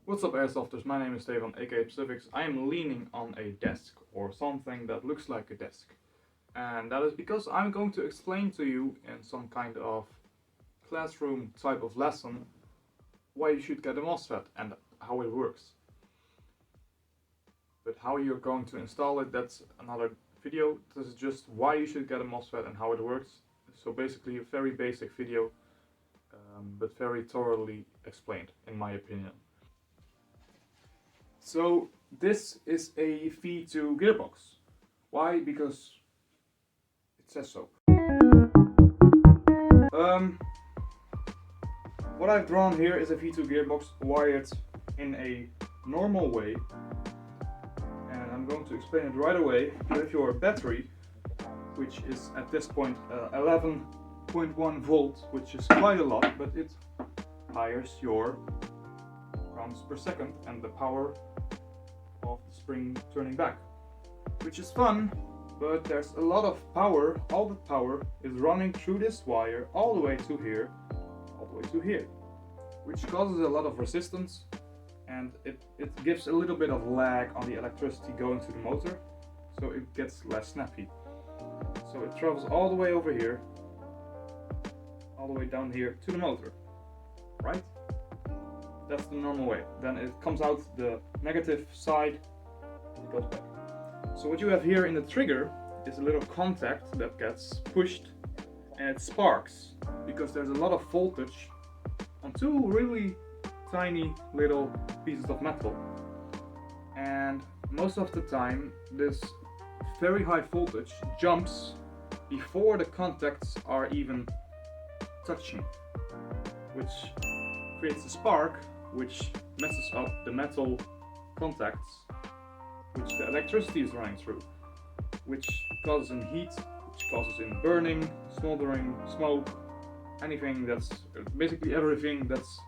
What's up Airsofters, my name is Stefan aka Pacifics. I am leaning on a desk or something that looks like a desk. And that is because I'm going to explain to you in some kind of classroom type of lesson why you should get a Mosfet and how it works. But how you're going to install it, that's another video. This is just why you should get a Mosfet and how it works. So basically a very basic video, but very thoroughly explained in my opinion. So this is a V2 gearbox. Why? Because it says so. What I've drawn here is a V2 gearbox wired in a normal way, and I'm going to explain it right away. You have your battery, which is at this point 11.1 volts, which is quite a lot, but it hires your rounds per second and the power of the spring turning back, which is fun, but there's a lot of power. All the power is running through this wire all the way to here, all the way to here, which causes a lot of resistance, and it gives a little bit of lag on the electricity going to the motor, so it gets less snappy. So it travels all the way over here, all the way down here to the motor, right? That's the normal way. Then it comes out the negative side, it goes back. So what you have here in the trigger is a little contact that gets pushed and it sparks because there's a lot of voltage on two really tiny little pieces of metal. And most of the time this very high voltage jumps before the contacts are even touching, which creates a spark, which messes up the metal contacts which the electricity is running through, which causes in heat, which causes in burning, smoldering, smoke, anything that's basically everything that's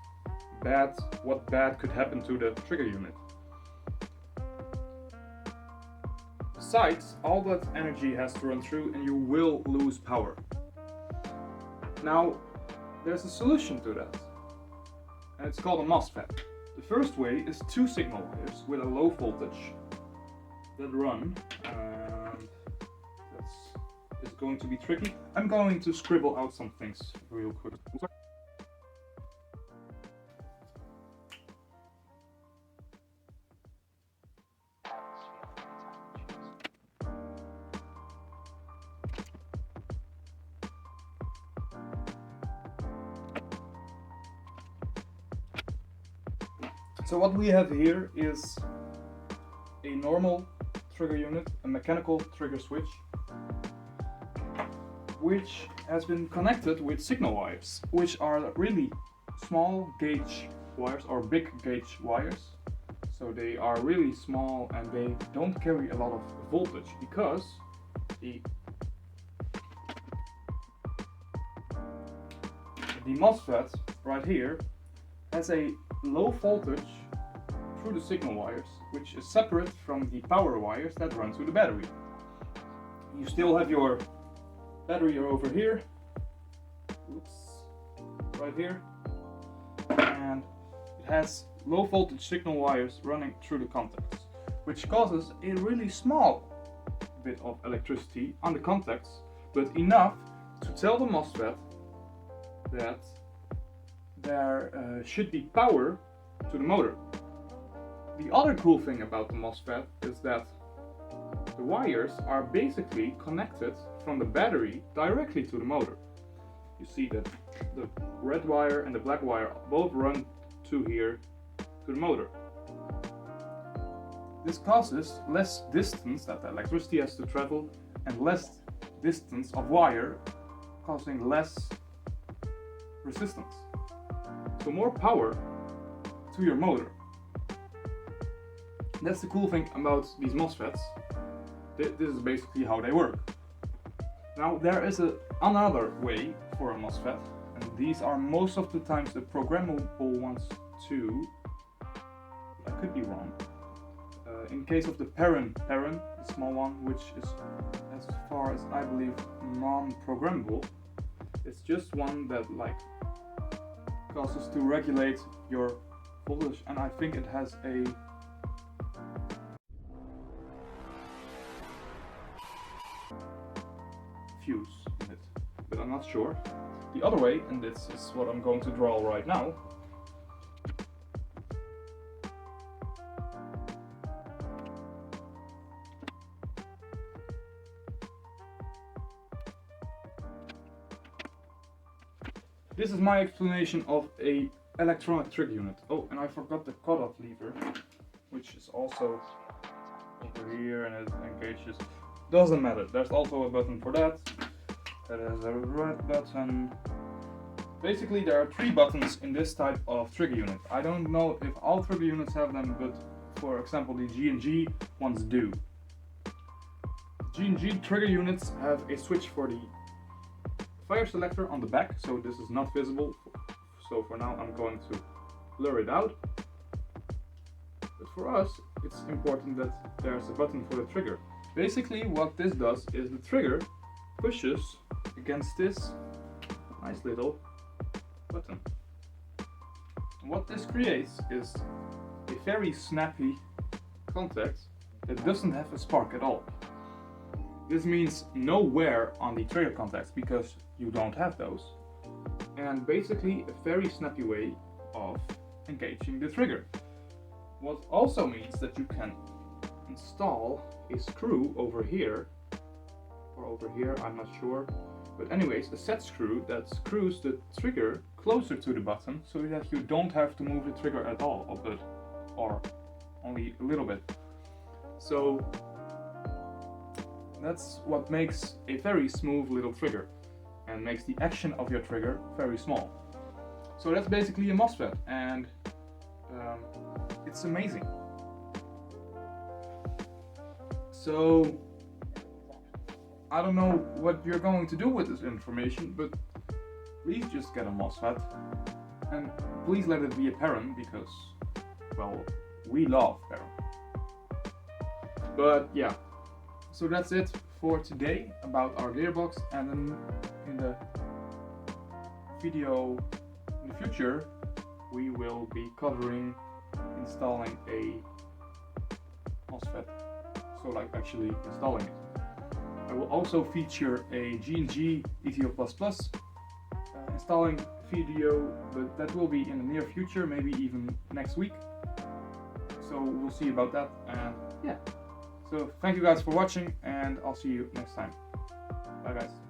bad, what bad could happen to the trigger unit. Besides, all that energy has to run through and you will lose power. Now, there's a solution to that. And it's called a Mosfet. The first way is two signal wires with a low voltage that run, and that's going to be tricky. I'm going to scribble out some things real quick. So what we have here is a normal trigger unit, a mechanical trigger switch, which has been connected with signal wires, which are really small gauge wires or big gauge wires. So they are really small and they don't carry a lot of voltage because the Mosfet right here has a low voltage through the signal wires, which is separate from the power wires that run to the battery. You still have your battery over here, right here, and it has low voltage signal wires running through the contacts, which causes a really small bit of electricity on the contacts, but enough to tell the Mosfet that there should be power to the motor. The other cool thing about the Mosfet is that the wires are basically connected from the battery directly to the motor. You see that the red wire and the black wire both run to here to the motor. This causes less distance that the electricity has to travel and less distance of wire, causing less resistance. So more power to your motor. That's the cool thing about these Mosfets. This is basically how they work. Now there is another way for a Mosfet, and these are most of the times the programmable ones too. I could be wrong. In case of the Perun, the small one, which is, as far as I believe, non-programmable, it's just one that causes to regulate your pull this, and I think it has a fuse in it, but I'm not sure. The other way, and this is what I'm going to draw right now. This is my explanation of a electronic trigger unit. Oh, and I forgot the cutoff lever, which is also over here, and it engages. Doesn't matter, there's also a button for that. That has a red button. Basically, there are 3 buttons in this type of trigger unit. I don't know if all trigger units have them, but for example, the G&G ones do. G&G trigger units have a switch for the fire selector on the back, so this is not visible. So for now, I'm going to blur it out. But for us, it's important that there's a button for the trigger. Basically, what this does is the trigger pushes against this nice little button. And what this creates is a very snappy contact that doesn't have a spark at all. This means no wear on the trigger contacts because you don't have those. And basically a very snappy way of engaging the trigger. What also means that you can install a screw over here, or over here, I'm not sure. But anyways, a set screw that screws the trigger closer to the button so that you don't have to move the trigger at all, or only a little bit. So that's what makes a very smooth little trigger and makes the action of your trigger very small. So that's basically a Mosfet, and it's amazing. So I don't know what you're going to do with this information, but please just get a Mosfet, and please let it be a Perun, because, well, we love Perun. But yeah, so that's it for today about our gearbox, and then in the video in the future we will be covering installing a Mosfet, so like actually installing it. I will also feature a G&G ETO++ installing video, but that will be in the near future, maybe even next week. So we'll see about that, and yeah. So thank you guys for watching, and I'll see you next time. Bye guys.